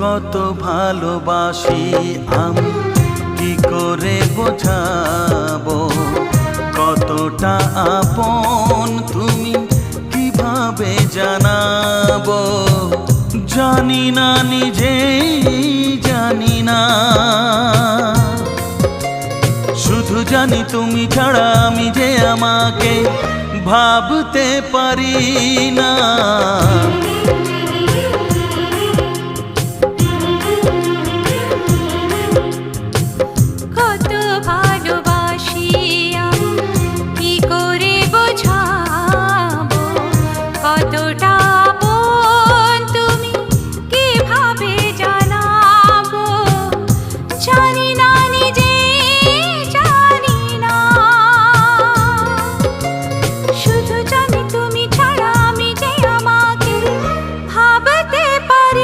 কত ভালোবাসি আমি কি করে বোঝাবো, কতটা আপন তুমি কিভাবে জানাবো। জানি না নিজেই জানি না, শুধু জানি তুমি ছাড়া আমি যে আমাকে ভাবতে পারি না।